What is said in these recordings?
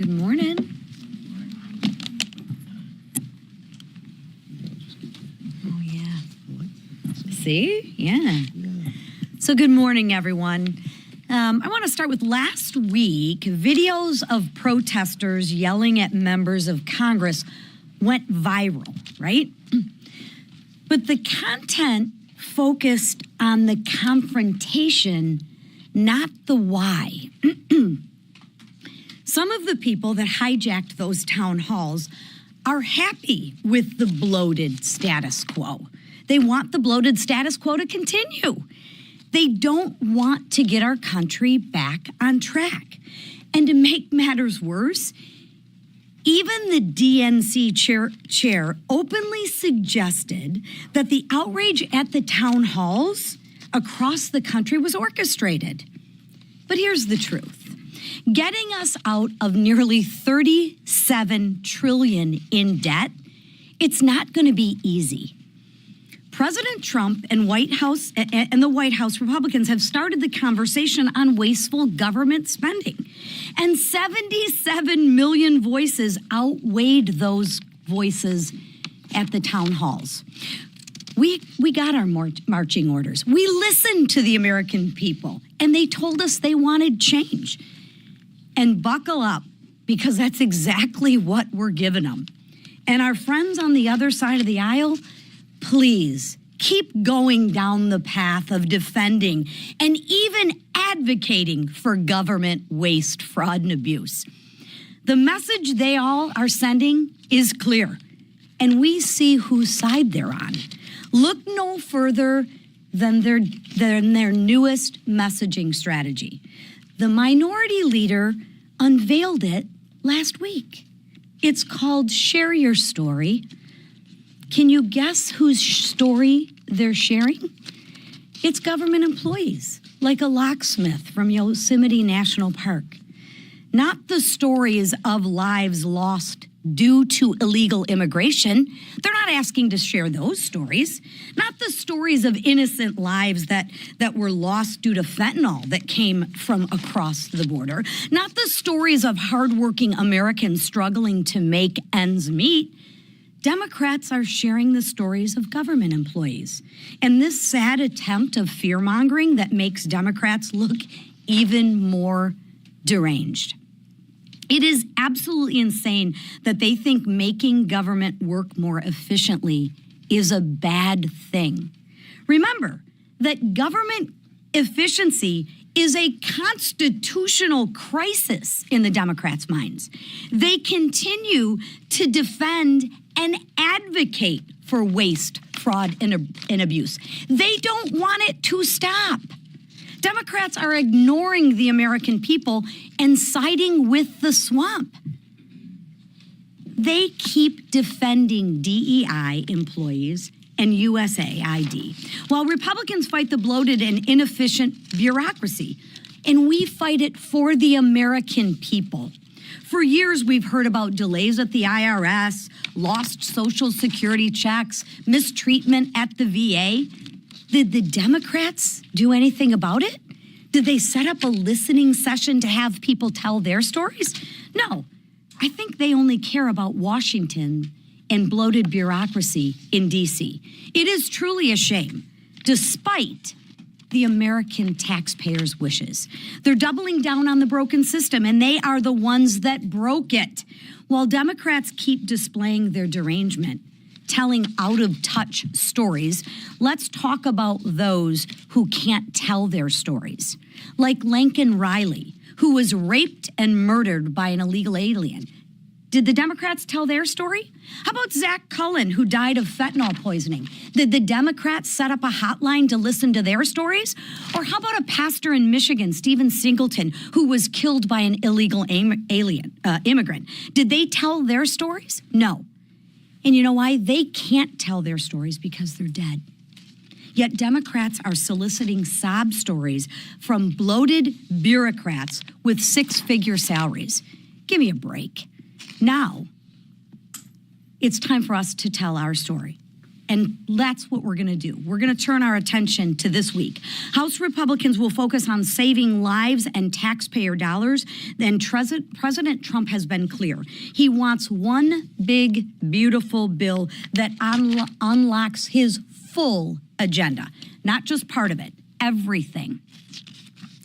Good morning. Oh, yeah. See? Yeah. So good morning, everyone. I want to start with last week. Videos of protesters yelling at members of Congress went viral, right? But the content focused on the confrontation, not the why. Some of the people that hijacked those town halls are happy with the bloated status quo. They want the bloated status quo to continue. They don't want to get our country back on track. And to make matters worse, even the DNC chair openly suggested that the outrage at the town halls across the country was orchestrated. But here's the truth. Getting us out of nearly $37 trillion in debt, it's not going to be easy. President Trump and the White House Republicans have started the conversation on wasteful government spending. And 77 million voices outweighed those voices at the town halls. We got our marching orders. We listened to the American people, and they told us they wanted change. And buckle up, because that's exactly what we're giving them. And our friends on the other side of the aisle, please keep going down the path of defending and even advocating for government waste, fraud, and abuse. The message they all are sending is clear, and we see whose side they're on. Look no further than their newest messaging strategy. The minority leader unveiled it last week. It's called Share Your Story. Can you guess whose story they're sharing? It's government employees, like a locksmith from Yosemite National Park. Not the stories of lives lost due to illegal immigration. They're not asking to share those stories. Not the stories of innocent lives that were lost due to fentanyl that came from across the border. Not the stories of hardworking Americans struggling to make ends meet. Democrats are sharing the stories of government employees. And this sad attempt of fear-mongering that makes Democrats look even more deranged. It is absolutely insane that they think making government work more efficiently is a bad thing. Remember that government efficiency is a constitutional crisis in the Democrats' minds. They continue to defend and advocate for waste, fraud, and abuse. They don't want it to stop. Democrats are ignoring the American people and siding with the swamp. They keep defending DEI employees and USAID, while Republicans fight the bloated and inefficient bureaucracy, and we fight it for the American people. For years, we've heard about delays at the IRS, lost Social Security checks, mistreatment at the VA. Did the Democrats do anything about it? Did they set up a listening session to have people tell their stories? No, I think they only care about Washington and bloated bureaucracy in DC. It is truly a shame, despite the American taxpayers' wishes. They're doubling down on the broken system, and they are the ones that broke it. While Democrats keep displaying their derangement, telling out-of-touch stories, let's talk about those who can't tell their stories. Like Lincoln Riley, who was raped and murdered by an illegal alien. Did the Democrats tell their story? How about Zach Cullen, who died of fentanyl poisoning? Did the Democrats set up a hotline to listen to their stories? Or how about a pastor in Michigan, Stephen Singleton, who was killed by an illegal immigrant? Did they tell their stories? No. And you know why? They can't tell their stories because they're dead. Yet Democrats are soliciting sob stories from bloated bureaucrats with six-figure salaries. Give me a break. Now, it's time for us to tell our story. And that's what we're going to do. We're going to turn our attention to this week. House Republicans will focus on saving lives and taxpayer dollars. Then President Trump has been clear. He wants one big, beautiful bill that unlocks his full agenda, not just part of it, everything.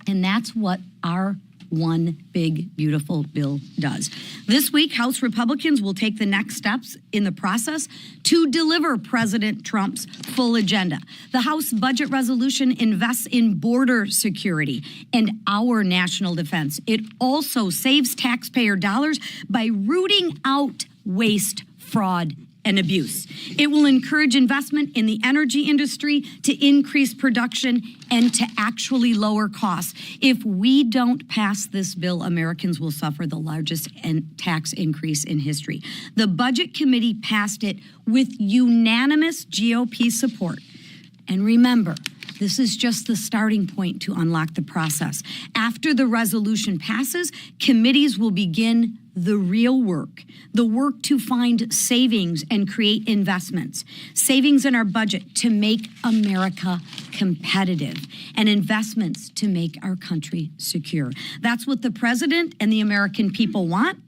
And that's what our one big, beautiful bill does. This week, House Republicans will take the next steps in the process to deliver President Trump's full agenda. The House budget resolution invests in border security and our national defense. It also saves taxpayer dollars by rooting out waste, fraud, and abuse. It will encourage investment in the energy industry to increase production and to actually lower costs. If we don't pass this bill, Americans will suffer the largest tax increase in history. The Budget Committee passed it with unanimous GOP support. And remember, this is just the starting point to unlock the process. After the resolution passes, committees will begin the real work, the work to find savings and create investments, savings in our budget to make America competitive, and investments to make our country secure. That's what the president and the American people want.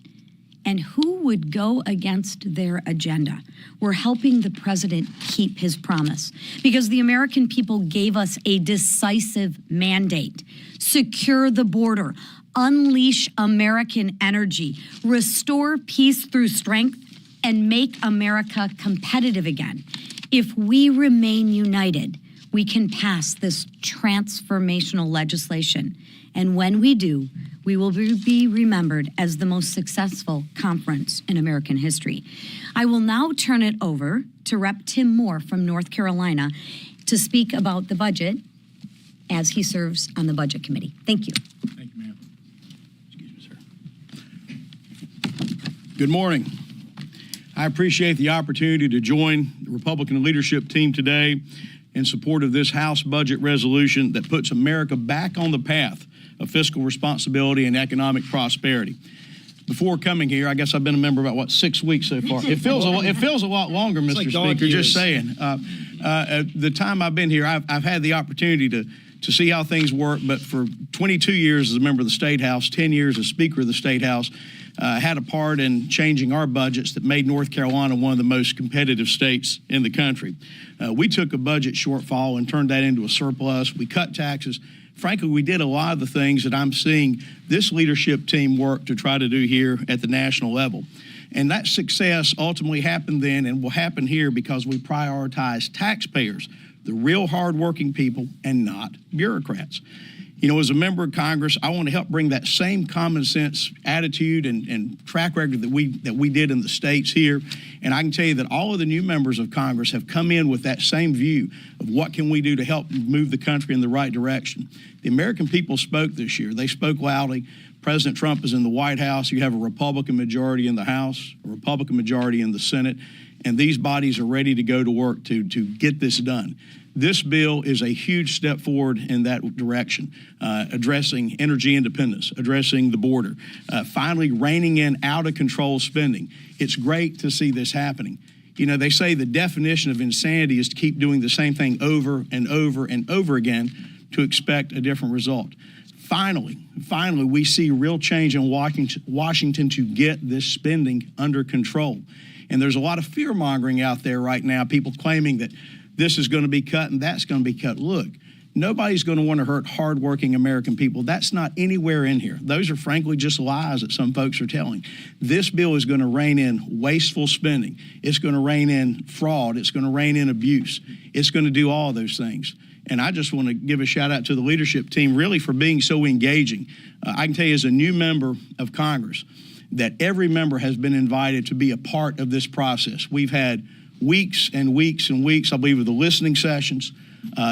And who would go against their agenda? We're helping the president keep his promise because the American people gave us a decisive mandate. Secure the border, unleash American energy, restore peace through strength, and make America competitive again. If we remain united, we can pass this transformational legislation. And when we do, we will be remembered as the most successful conference in American history. I will now turn it over to Rep. Tim Moore from North Carolina to speak about the budget as he serves on the Budget Committee. Thank you. Thank you, ma'am. Excuse me, sir. Good morning. I appreciate the opportunity to join the Republican leadership team today in support of this House budget resolution that puts America back on the path of fiscal responsibility and economic prosperity. Before coming here, I guess I've been a member about, 6 weeks so far. It feels a lot longer, Mr. Speaker, like just saying. The time I've been here, I've had the opportunity to see how things work, but for 22 years as a member of the State House, 10 years as Speaker of the State House, had a part in changing our budgets that made North Carolina one of the most competitive states in the country. We took a budget shortfall and turned that into a surplus. We cut taxes. Frankly, we did a lot of the things that I'm seeing this leadership team work to try to do here at the national level. And that success ultimately happened then and will happen here because we prioritize taxpayers, the real hardworking people, and not bureaucrats. You know, as a member of Congress, I want to help bring that same common sense attitude and track record that we did in the states here. And I can tell you that all of the new members of Congress have come in with that same view of what can we do to help move the country in the right direction. The American people spoke this year. They spoke loudly. President Trump is in the White House. You have a Republican majority in the House, a Republican majority in the Senate, and these bodies are ready to go to work to get this done. This bill is a huge step forward in that direction, addressing energy independence, addressing the border, finally reining in out-of-control spending. It's great to see this happening. You know, they say the definition of insanity is to keep doing the same thing over and over and over again to expect a different result. Finally, we see real change in Washington to get this spending under control. And there's a lot of fear-mongering out there right now, people claiming that this is going to be cut and that's going to be cut. Look, nobody's going to want to hurt hardworking American people. That's not anywhere in here. Those are frankly just lies that some folks are telling. This bill is going to rein in wasteful spending. It's going to rein in fraud. It's going to rein in abuse. It's going to do all those things. And I just want to give a shout out to the leadership team really for being so engaging. I can tell you as a new member of Congress that every member has been invited to be a part of this process. We've had weeks and weeks and weeks, I believe, of the listening sessions,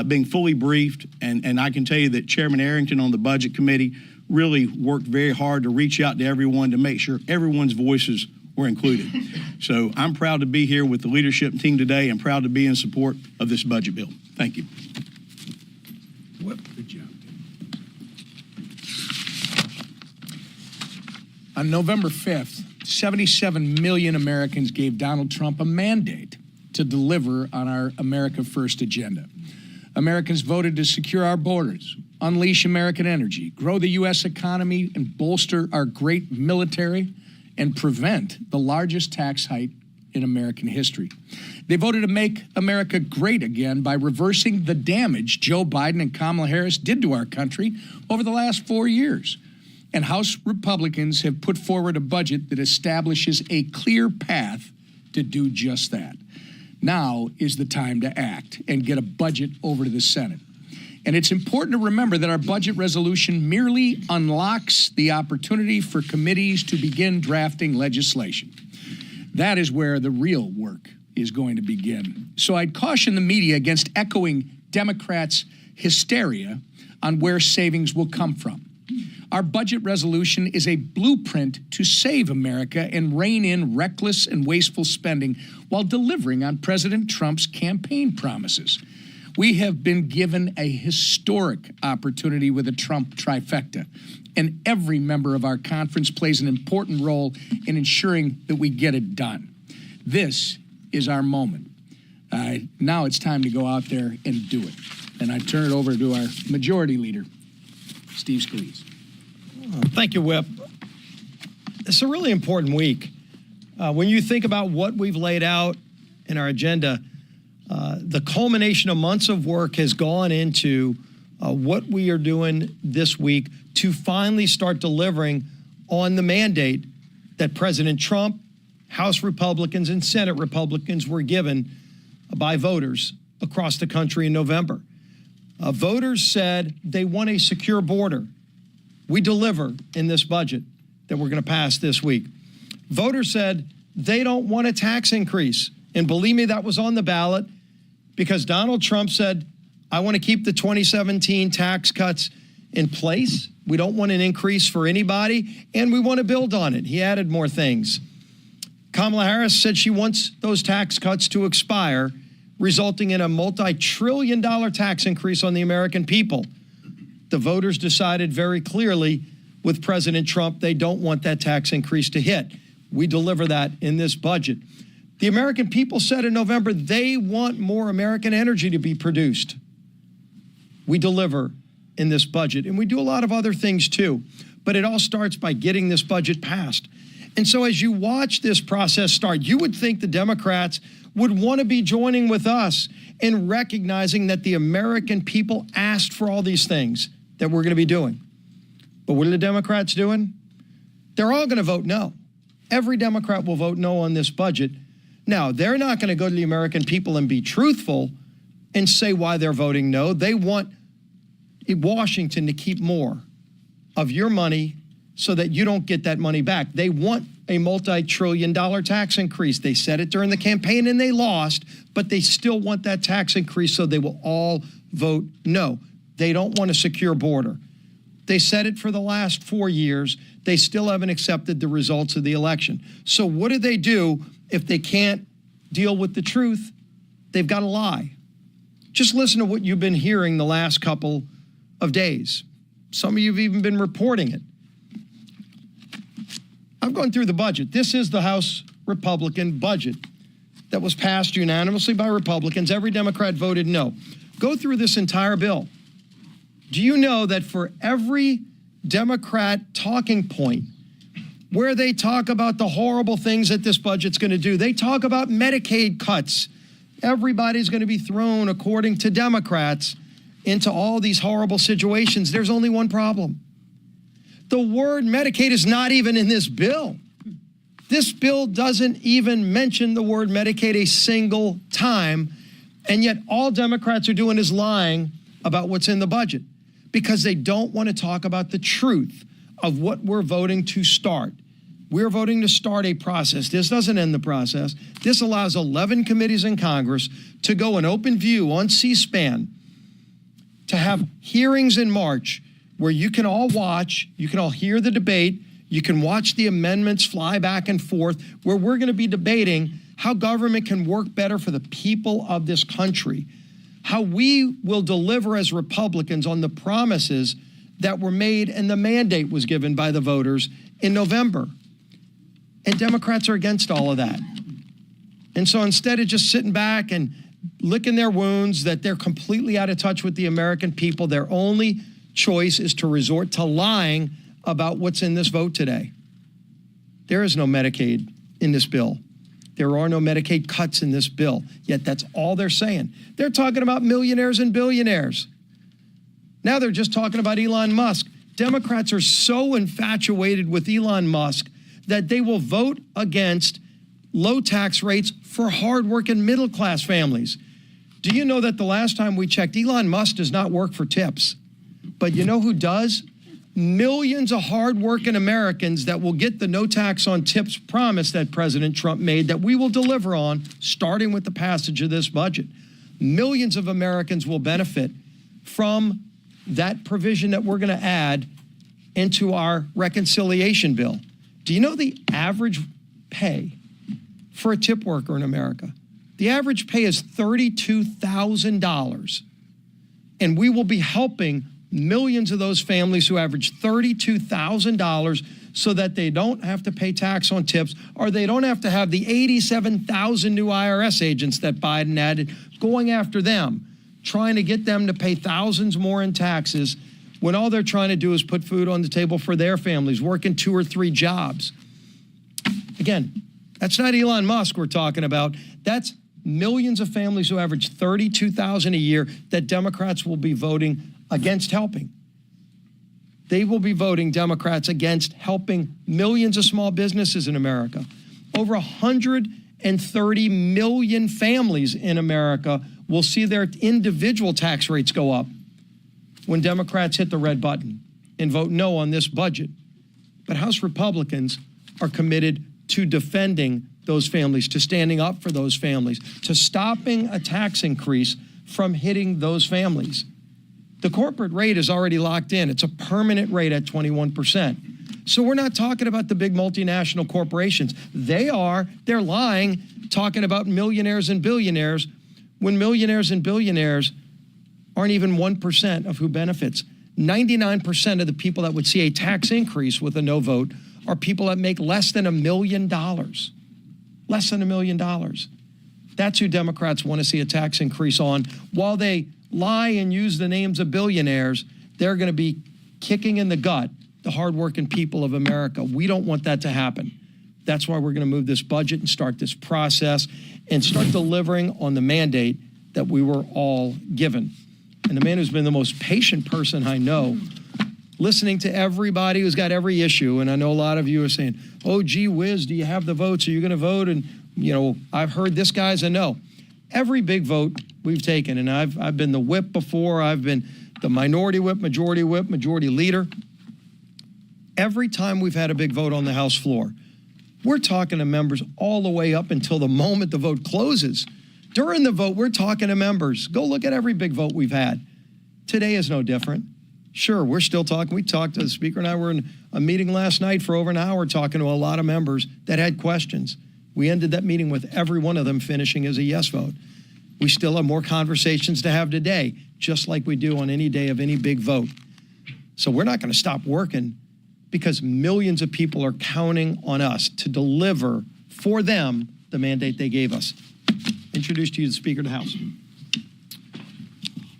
being fully briefed. And I can tell you that Chairman Arrington on the Budget Committee really worked very hard to reach out to everyone to make sure everyone's voices were included. So I'm proud to be here with the leadership team today and proud to be in support of this budget bill. Thank you. Good job. On November 5th, 77 million Americans gave Donald Trump a mandate to deliver on our America First agenda. Americans voted to secure our borders, unleash American energy, grow the U.S. economy, and bolster our great military, and prevent the largest tax hike in American history. They voted to make America great again by reversing the damage Joe Biden and Kamala Harris did to our country over the last 4 years. And House Republicans have put forward a budget that establishes a clear path to do just that. Now is the time to act and get a budget over to the Senate. And it's important to remember that our budget resolution merely unlocks the opportunity for committees to begin drafting legislation. That is where the real work is going to begin. So I'd caution the media against echoing Democrats' hysteria on where savings will come from. Our budget resolution is a blueprint to save America and rein in reckless and wasteful spending while delivering on President Trump's campaign promises. We have been given a historic opportunity with a Trump trifecta, and every member of our conference plays an important role in ensuring that we get it done. This is our moment. Now it's time to go out there and do it. And I turn it over to our majority leader, Steve Scalise. Thank you, Whip. It's a really important week. When you think about what we've laid out in our agenda, the culmination of months of work has gone into what we are doing this week to finally start delivering on the mandate that President Trump, House Republicans, and Senate Republicans were given by voters across the country in November. Voters said they want a secure border. We deliver in this budget that we're going to pass this week. Voters said they don't want a tax increase. And believe me, that was on the ballot because Donald Trump said, I want to keep the 2017 tax cuts in place. We don't want an increase for anybody, and we want to build on it. He added more things. Kamala Harris said she wants those tax cuts to expire, resulting in a multi-trillion-dollar tax increase on the American people. The voters decided very clearly with President Trump, they don't want that tax increase to hit. We deliver that in this budget. The American people said in November they want more American energy to be produced. We deliver in this budget, and we do a lot of other things too. But it all starts by getting this budget passed. And so as you watch this process start, you would think the Democrats would want to be joining with us in recognizing that the American people asked for all these things that we're going to be doing. But what are the Democrats doing? They're all going to vote no. Every Democrat will vote no on this budget. Now, they're not going to go to the American people and be truthful and say why they're voting no. They want Washington to keep more of your money so that you don't get that money back. They want a multi-trillion-dollar tax increase. They said it during the campaign and they lost, but they still want that tax increase, so they will all vote no. They don't want a secure border. They said it for the last 4 years. They still haven't accepted the results of the election. So what do they do if they can't deal with the truth? They've got to lie. Just listen to what you've been hearing the last couple of days. Some of you have even been reporting it. I've gone through the budget. This is the House Republican budget that was passed unanimously by Republicans. Every Democrat voted no. Go through this entire bill. Do you know that for every Democrat talking point where they talk about the horrible things that this budget's going to do, they talk about Medicaid cuts. Everybody's going to be thrown, according to Democrats, into all these horrible situations. There's only one problem. The word Medicaid is not even in this bill. This bill doesn't even mention the word Medicaid a single time, and yet all Democrats are doing is lying about what's in the budget because they don't want to talk about the truth of what we're voting to start. We're voting to start a process. This doesn't end the process. This allows 11 committees in Congress to go an open view on C-SPAN to have hearings in March where you can all watch, you can all hear the debate, you can watch the amendments fly back and forth, where we're going to be debating how government can work better for the people of this country, how we will deliver as Republicans on the promises that were made and the mandate was given by the voters in November. And Democrats are against all of that. And so instead of just sitting back and licking their wounds that they're completely out of touch with the American people, their only choice is to resort to lying about what's in this vote today. There is no Medicaid in this bill. There are no Medicaid cuts in this bill, yet that's all they're saying. They're talking about millionaires and billionaires. Now they're just talking about Elon Musk. Democrats are so infatuated with Elon Musk that they will vote against low tax rates for hardworking middle-class families. Do you know that the last time we checked, Elon Musk does not work for tips? But you know who does? Millions of hardworking Americans that will get the no tax on tips promise that President Trump made that we will deliver on, starting with the passage of this budget. Millions of Americans will benefit from that provision that we're going to add into our reconciliation bill. Do you know the average pay for a tip worker in America? The average pay is $32,000. And we will be helping millions of those families who average $32,000 so that they don't have to pay tax on tips, or they don't have to have the 87,000 new IRS agents that Biden added going after them, trying to get them to pay thousands more in taxes when all they're trying to do is put food on the table for their families, working 2 or 3 jobs. Again, that's not Elon Musk we're talking about. That's millions of families who average $32,000 a year that Democrats will be voting against helping. They will be voting Democrats against helping millions of small businesses in America. Over 130 million families in America will see their individual tax rates go up when Democrats hit the red button and vote no on this budget. But House Republicans are committed to defending those families, to standing up for those families, to stopping a tax increase from hitting those families. The corporate rate is already locked in. It's a permanent rate at 21%. So we're not talking about the big multinational corporations. They're lying, talking about millionaires and billionaires, when millionaires and billionaires aren't even 1% of who benefits. 99% of the people that would see a tax increase with a no vote are people that make less than $1 million. Less than $1 million. That's who Democrats want to see a tax increase on. While they lie and use the names of billionaires, they're going to be kicking in the gut the hardworking people of America. We don't want that to happen. That's why we're going to move this budget and start this process and start delivering on the mandate that we were all given. And the man who's been the most patient person I know, listening to everybody who's got every issue, and I know a lot of you are saying, oh, gee whiz, do you have the votes? Are you going to vote? And, you know, I've heard this guy's a no. Every big vote we've taken, and I've been the whip before, I've been the minority whip, majority leader. Every time we've had a big vote on the House floor, we're talking to members all the way up until the moment the vote closes. During the vote, we're talking to members. Go look at every big vote we've had. Today is no different. Sure, we're still talking. We talked to the Speaker and I were in a meeting last night for over an hour talking to a lot of members that had questions. We ended that meeting with every one of them finishing as a yes vote. We still have more conversations to have today, just like we do on any day of any big vote. So we're not going to stop working because millions of people are counting on us to deliver for them the mandate they gave us. Introduce to you the Speaker of the House.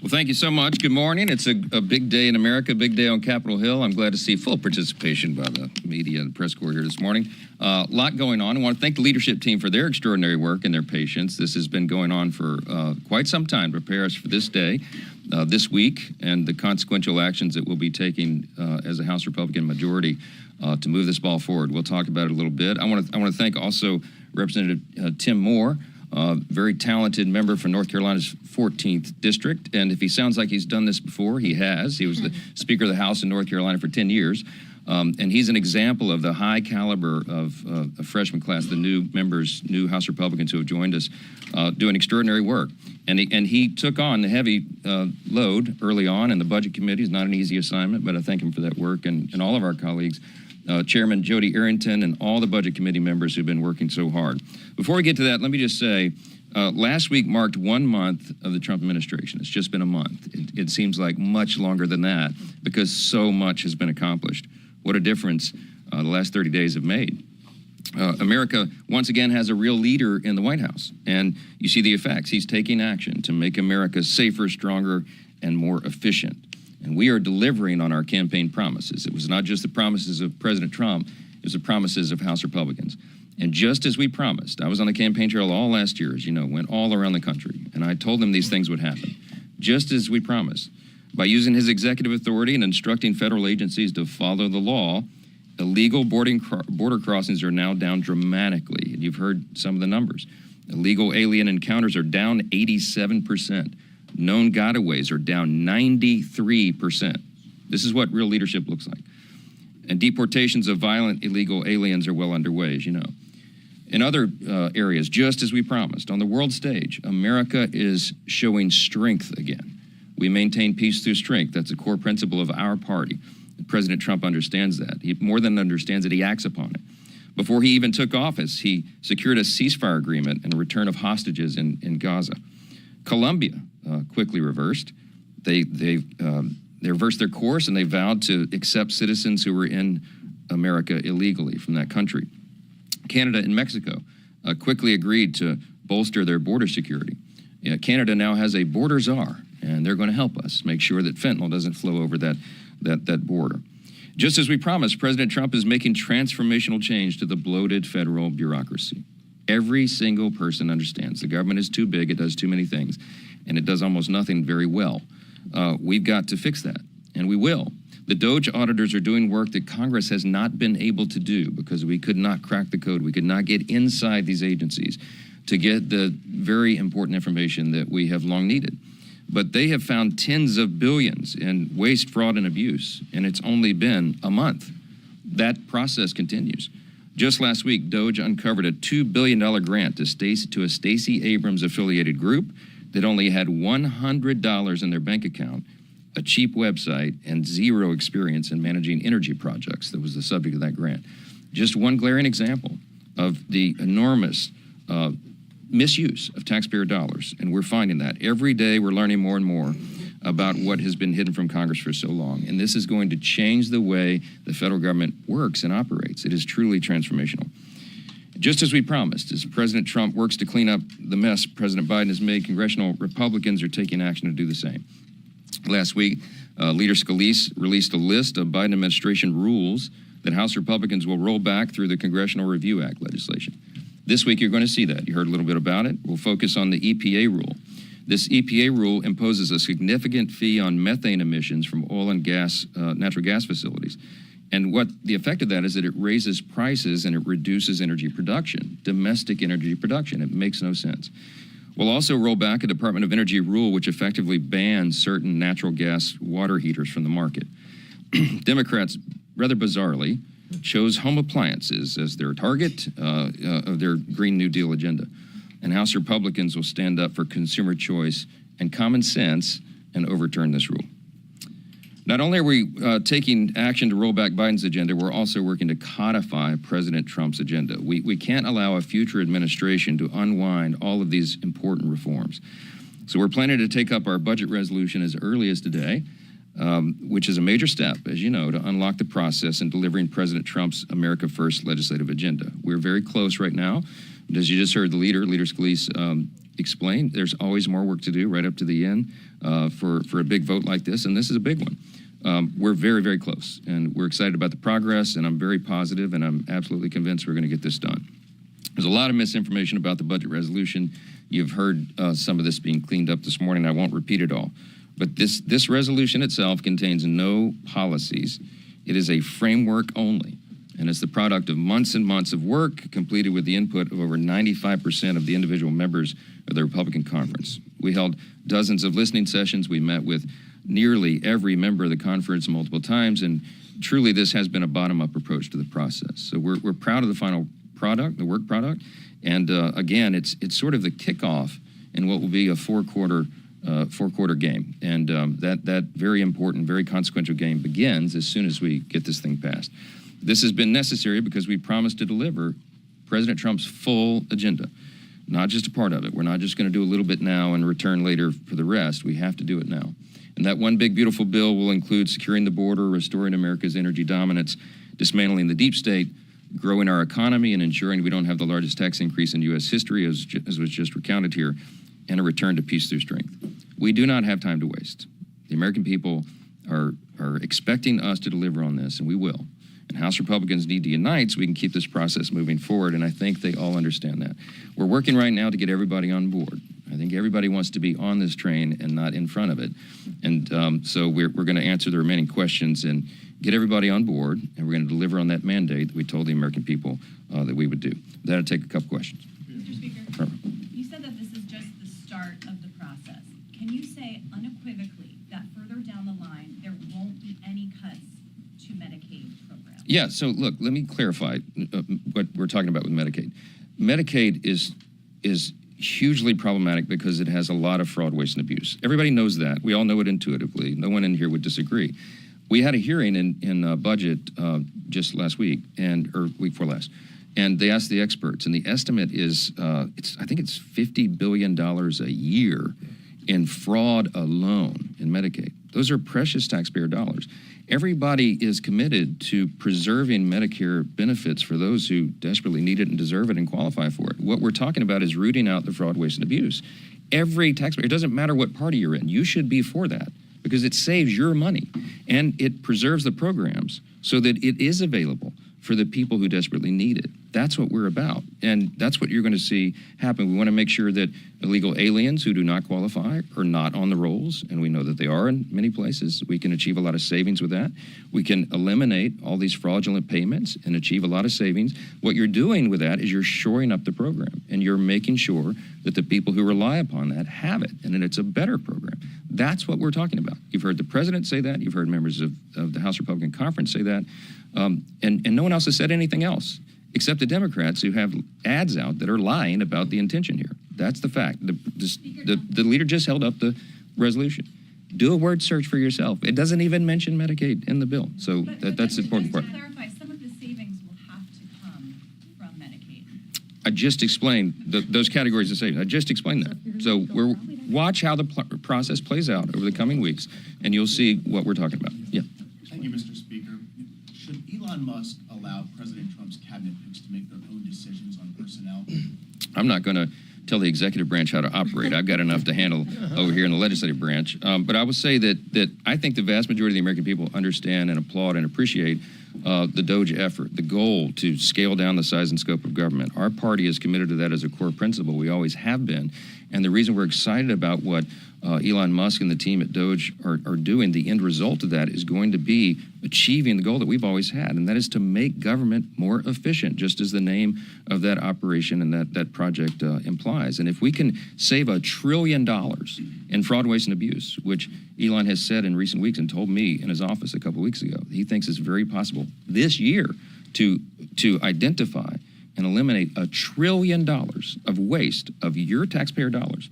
Well, thank you so much. Good morning. It's a big day in America, big day on Capitol Hill. I'm glad to see full participation by the media and press corps here this morning. A lot going on. I want to thank the leadership team for their extraordinary work and their patience. This has been going on for quite some time to prepare us for this day, this week, and the consequential actions that we'll be taking as a House Republican majority to move this ball forward. We'll talk about it a little bit. I want to thank also Representative Tim Moore, very talented member from North Carolina's 14th District. And if he sounds like he's done this before, he has. He was the Speaker of the House in North Carolina for 10 years. And he's an example of the high caliber of a freshman class, the new members, new House Republicans who have joined us, doing extraordinary work. And he took on the heavy load early on in the Budget Committee. It's not an easy assignment, but I thank him for that work and all of our colleagues. Chairman Jody Arrington and all the Budget Committee members who've been working so hard. Before we get to that, let me just say, last week marked 1 month of the Trump administration. It's just been a month. It seems like much longer than that because so much has been accomplished. What a difference the last 30 days have made. America, once again, has a real leader in the White House. And you see the effects. He's taking action to make America safer, stronger, and more efficient. And we are delivering on our campaign promises. It was not just the promises of President Trump, it was the promises of House Republicans. And just as we promised, I was on the campaign trail all last year, as you know, went all around the country. And I told them these things would happen. Just as we promised, by using his executive authority and instructing federal agencies to follow the law, illegal border crossings are now down dramatically. And you've heard some of the numbers. Illegal alien encounters are down 87%. Known gotaways are down 93%. This is what real leadership looks like. And deportations of violent illegal aliens are well underway, as you know. In other areas, just as we promised, on the world stage, America is showing strength again. We maintain peace through strength. That's a core principle of our party. President Trump understands that. He more than understands it, he acts upon it. Before he even took office, he secured a ceasefire agreement and a return of hostages in Gaza. Colombia quickly reversed. They reversed their course, and they vowed to accept citizens who were in America illegally from that country. Canada and Mexico quickly agreed to bolster their border security. Canada now has a border czar, and they're going to help us make sure that fentanyl doesn't flow over that border. Just as we promised, President Trump is making transformational change to the bloated federal bureaucracy. Every single person understands the government is too big, it does too many things, and it does almost nothing very well. We've got to fix that, and we will. The DOJ auditors are doing work that Congress has not been able to do because we could not crack the code. We could not get inside these agencies to get the very important information that we have long needed. But they have found tens of billions in waste, fraud, and abuse, and it's only been a month. That process continues. Just last week, DOJ uncovered a $2 billion grant to a Stacey Abrams-affiliated group that only had $100 in their bank account, a cheap website, and zero experience in managing energy projects. That was the subject of that grant. Just one glaring example of the enormous misuse of taxpayer dollars, and we're finding that. Every day we're learning more and more about what has been hidden from Congress for so long, and this is going to change the way the federal government works and operates. It is truly transformational. Just as we promised, as President Trump works to clean up the mess President Biden has made, congressional Republicans are taking action to do the same. Last week, Leader Scalise released a list of Biden administration rules that House Republicans will roll back through the Congressional Review Act legislation. This week, you're going to see that. You heard a little bit about it. We'll focus on the EPA rule. This EPA rule imposes a significant fee on methane emissions from oil and gas, natural gas facilities. And what the effect of that is that it raises prices and it reduces energy production, domestic energy production. It makes no sense. We'll also roll back a Department of Energy rule which effectively bans certain natural gas water heaters from the market. Democrats, rather bizarrely, chose home appliances as their target of their Green New Deal agenda. And House Republicans will stand up for consumer choice and common sense and overturn this rule. Not only are we taking action to roll back Biden's agenda, we're also working to codify President Trump's agenda. We can't allow a future administration to unwind all of these important reforms. So we're planning to take up our budget resolution as early as today, which is a major step, as you know, to unlock the process in delivering President Trump's America First legislative agenda. We're very close right now. As you just heard the Leader Scalise, explain, there's always more work to do right up to the end for a big vote like this, and this is a big one. We're very, very close, and we're excited about the progress, and I'm very positive, and I'm absolutely convinced we're going to get this done. There's a lot of misinformation about the budget resolution. You've heard some of this being cleaned up this morning. I won't repeat it all. But this resolution itself contains no policies. It is a framework only, and it's the product of months and months of work completed with the input of over 95% of the individual members of the Republican conference. We held dozens of listening sessions. We met with nearly every member of the conference multiple times, and truly this has been a bottom-up approach to the process. So we're proud of the final product, the work product, and again, it's sort of the kickoff in what will be a four-quarter game, and that very important, very consequential game begins as soon as we get this thing passed. This has been necessary because we promised to deliver President Trump's full agenda, not just a part of it. We're not just going to do a little bit now and return later for the rest. We have to do it now. And that one big, beautiful bill will include securing the border, restoring America's energy dominance, dismantling the deep state, growing our economy and ensuring we don't have the largest tax increase in U.S. history, as was just recounted here, and a return to peace through strength. We do not have time to waste. The American people are expecting us to deliver on this, and we will. And House Republicans need to unite so we can keep this process moving forward, and I think they all understand that. We're working right now to get everybody on board. I think everybody wants to be on this train and not in front of it. And so we're going to answer the remaining questions and get everybody on board, and we're going to deliver on that mandate that we told the American people that we would do. That'll take a couple questions. Mr. Speaker, you said that this is just the start of the process. Can you say unequivocally that further down the line there won't be any cuts to Medicaid programs? Yeah, so look, let me clarify what we're talking about with Medicaid. Medicaid is hugely problematic because it has a lot of fraud, waste, and abuse. Everybody knows that. We all know it intuitively. No one in here would disagree. We had a hearing in budget just last week, or week before last, and they asked the experts, and the estimate is, I think it's $50 billion a year in fraud alone in Medicaid. Those are precious taxpayer dollars. Everybody is committed to preserving Medicare benefits for those who desperately need it and deserve it and qualify for it. What we're talking about is rooting out the fraud, waste, and abuse. Every taxpayer, it doesn't matter what party you're in, you should be for that because it saves your money and it preserves the programs so that it is available for the people who desperately need it. That's what we're about, and that's what you're going to see happen. We want to make sure that illegal aliens who do not qualify are not on the rolls, and we know that they are in many places. We can achieve a lot of savings with that. We can eliminate all these fraudulent payments and achieve a lot of savings. What you're doing with that is you're shoring up the program, and you're making sure that the people who rely upon that have it, and that it's a better program. That's what we're talking about. You've heard the president say that. You've heard members of the House Republican Conference say that, and no one else has said anything else, except the Democrats who have ads out that are lying about the intention here. That's the fact. The leader just held up the resolution. Do a word search for yourself. It doesn't even mention Medicaid in the bill. So that's the important part. To clarify, some of the savings will have to come from Medicaid. I just explained those categories of savings. I just explained that. So watch how the process plays out over the coming weeks, and you'll see what we're talking about. Yeah. Thank you, Mr. Speaker. Should Elon Musk allow President Trump's cabinet picks to make their own decisions on personnel? I'm not going to tell the executive branch how to operate. I've got enough to handle over here in the legislative branch. But I will say that I think the vast majority of the American people understand and applaud and appreciate the DOGE effort, the goal to scale down the size and scope of government. Our party is committed to that as a core principle. We always have been. And the reason we're excited about what Elon Musk and the team at DOGE are doing, the end result of that is going to be achieving the goal that we've always had, and that is to make government more efficient, just as the name of that operation and that project implies. And if we can save $1 trillion in fraud, waste, and abuse, which Elon has said in recent weeks and told me in his office a couple weeks ago, he thinks it's very possible this year to identify and eliminate $1 trillion of waste of your taxpayer dollars.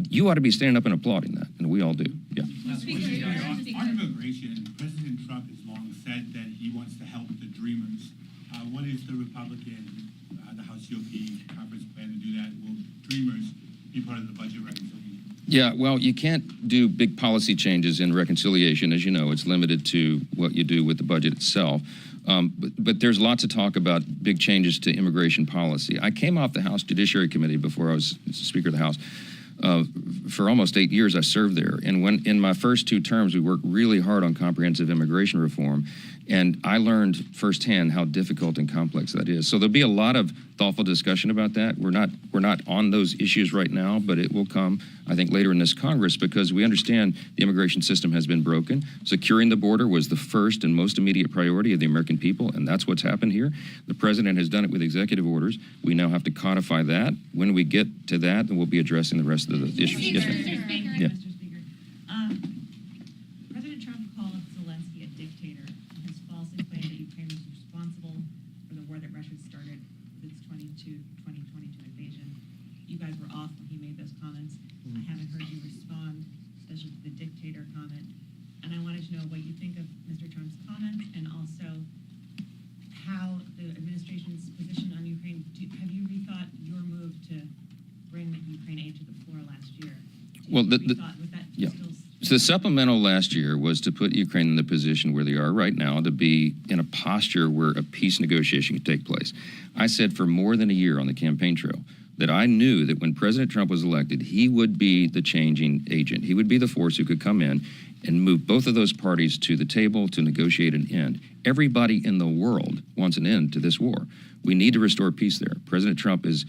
You ought to be standing up and applauding that, and we all do. Yeah. On immigration, President Trump has long said that he wants to help the dreamers. What is the Republican, the House GOP conference plan to do that? Will dreamers be part of the budget reconciliation? Yeah, well, you can't do big policy changes in reconciliation. As you know, it's limited to what you do with the budget itself. But there's lots of talk about big changes to immigration policy. I came off the House Judiciary Committee before I was Speaker of the House. For almost 8 years, I served there. And when in my first 2 terms, we worked really hard on comprehensive immigration reform. And I learned firsthand how difficult and complex that is. So there'll be a lot of thoughtful discussion about that. We're not on those issues right now, but it will come, I think, later in this Congress because we understand the immigration system has been broken. Securing the border was the first and most immediate priority of the American people, and that's what's happened here. The president has done it with executive orders. We now have to codify that. When we get to that, then we'll be addressing the rest of the issues. Yes, ma'am. Yeah. Mr. Speaker, President Trump called Zelensky a dictator and has falsely claimed that Ukraine was responsible for the war that Russia started with its 2022 invasion. You guys were off when he made those comments. I haven't heard you respond, especially to the dictator comment. And I wanted to know what you think of Mr. Trump's comment and also how the administration's position on Ukraine. Have you rethought your move to bring Ukraine aid to the floor last year? Well, Was that yeah. still So the supplemental last year was to put Ukraine in the position where they are right now, to be in a posture where a peace negotiation could take place. I said for more than a year on the campaign trail that I knew that when President Trump was elected, he would be the changing agent. He would be the force who could come in and move both of those parties to the table to negotiate an end. Everybody in the world wants an end to this war. We need to restore peace there. President Trump is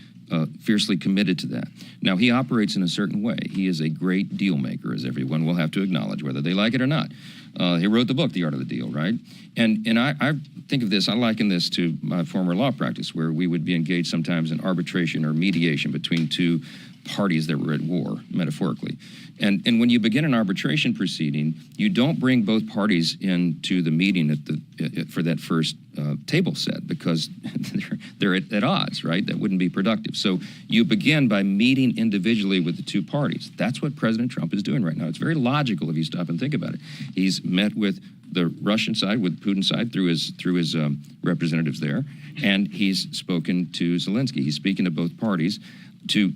fiercely committed to that. Now, he operates in a certain way. He is a great deal maker, as everyone will have to acknowledge, whether they like it or not. He wrote the book, The Art of the Deal, right? And I think of this, I liken this to my former law practice, where we would be engaged sometimes in arbitration or mediation between two parties that were at war, metaphorically. And when you begin an arbitration proceeding, you don't bring both parties into the meeting for that first table set, because they're at odds, right? That wouldn't be productive. So you begin by meeting individually with the two parties. That's what President Trump is doing right now. It's very logical if you stop and think about it. He's met with the Russian side, with Putin's side, through his representatives there, and he's spoken to Zelensky. He's speaking to both parties to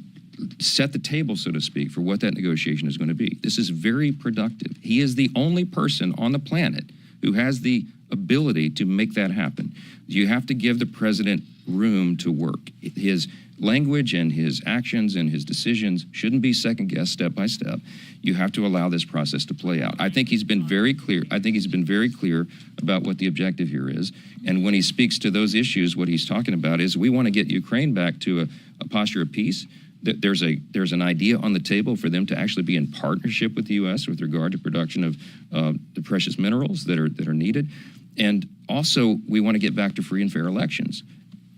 set the table, so to speak, for what that negotiation is going to be. This is very productive. He is the only person on the planet who has the ability to make that happen. You have to give the president room to work. His language and his actions and his decisions shouldn't be second-guessed step by step. You have to allow this process to play out. I think he's been very clear. I think he's been very clear about what the objective here is. And when he speaks to those issues, what he's talking about is we want to get Ukraine back to a posture of peace. There's an idea on the table for them to actually be in partnership with the U.S. with regard to production of the precious minerals that are needed. And also, we want to get back to free and fair elections.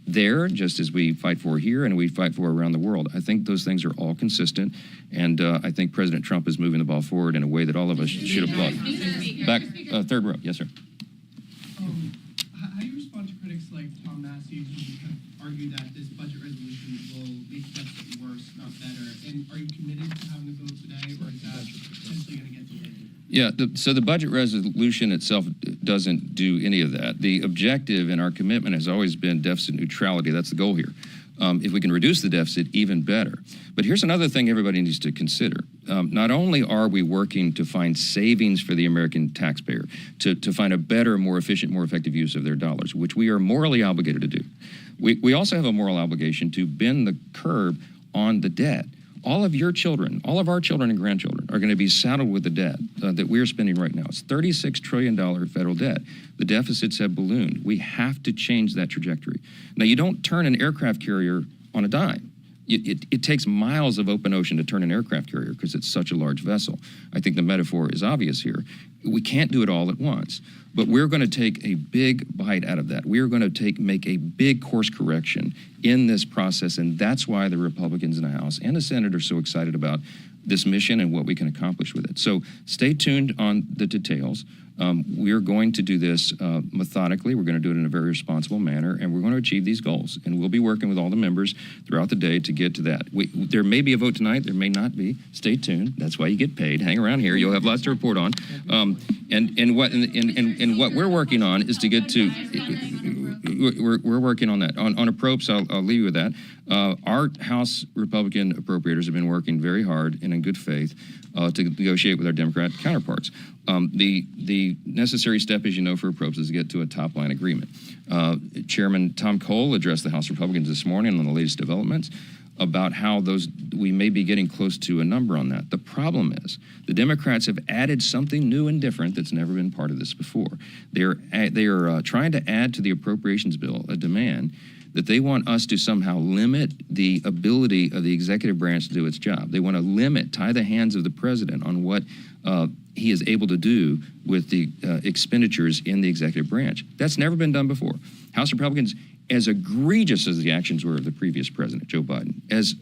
There, just as we fight for here and we fight for around the world, I think those things are all consistent. And I think President Trump is moving the ball forward in a way that all of us should applaud. Back, third row. Yes, sir. How do you respond to critics like Tom Massey, who kind of argue that this budget resolution will make the deficit worse, not better? And are you committed to having a vote today, or is that potentially going to get delayed? Yeah, so the budget resolution itself doesn't do any of that. The objective and our commitment has always been deficit neutrality. That's the goal here. If we can reduce the deficit, even better. But here's another thing everybody needs to consider. Not only are we working to find savings for the American taxpayer, to find a better, more efficient, more effective use of their dollars, which we are morally obligated to do. We also have a moral obligation to bend the curve on the debt. All of your children, all of our children and grandchildren are going to be saddled with the debt that we're spending right now. It's $36 trillion federal debt. The deficits have ballooned. We have to change that trajectory. Now, you don't turn an aircraft carrier on a dime. It takes miles of open ocean to turn an aircraft carrier because it's such a large vessel. I think the metaphor is obvious here. We can't do it all at once, but we're going to take a big bite out of that. We are going to make a big course correction in this process, and that's why the Republicans in the House and the Senate are so excited about this mission and what we can accomplish with it. So stay tuned on the details. We're going to do this methodically. We're going to do it in a very responsible manner, and we're going to achieve these goals. And we'll be working with all the members throughout the day to get to that. There may be a vote tonight. There may not be. Stay tuned. That's why you get paid. Hang around here. You'll have lots to report on. And what we're working on is to get to. We're working on that. On approps, I'll leave you with that. Our House Republican appropriators have been working very hard and in good faith to negotiate with our Democrat counterparts. The necessary step, as you know, for approps is to get to a top-line agreement. Chairman Tom Cole addressed the House Republicans this morning on the latest developments about how we may be getting close to a number on that. The problem is the Democrats have added something new and different that's never been part of this before. They are trying to add to the appropriations bill a demand that they want us to somehow limit the ability of the executive branch to do its job. They want to tie the hands of the president on what he is able to do with the expenditures in the executive branch. That's never been done before. House Republicans, as egregious as the actions were of the previous president, Joe Biden, as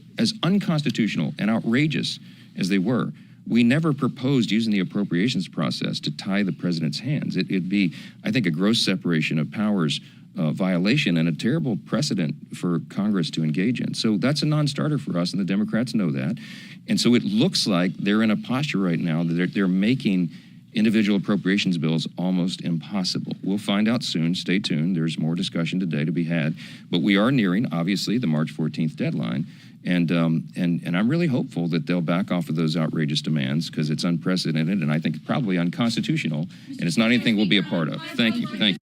unconstitutional and outrageous as they were, we never proposed using the appropriations process to tie the president's hands. It'd be, I think, a gross separation of powers violation and a terrible precedent for Congress to engage in. So that's a non-starter for us, and the Democrats know that. And so it looks like they're in a posture right now that they're making individual appropriations bills almost impossible. We'll find out soon. Stay tuned. There's more discussion today to be had. But we are nearing, obviously, the March 14th deadline. And I'm really hopeful that they'll back off of those outrageous demands because it's unprecedented and I think probably unconstitutional, and it's not anything we'll be a part of. Thank you. Thank you.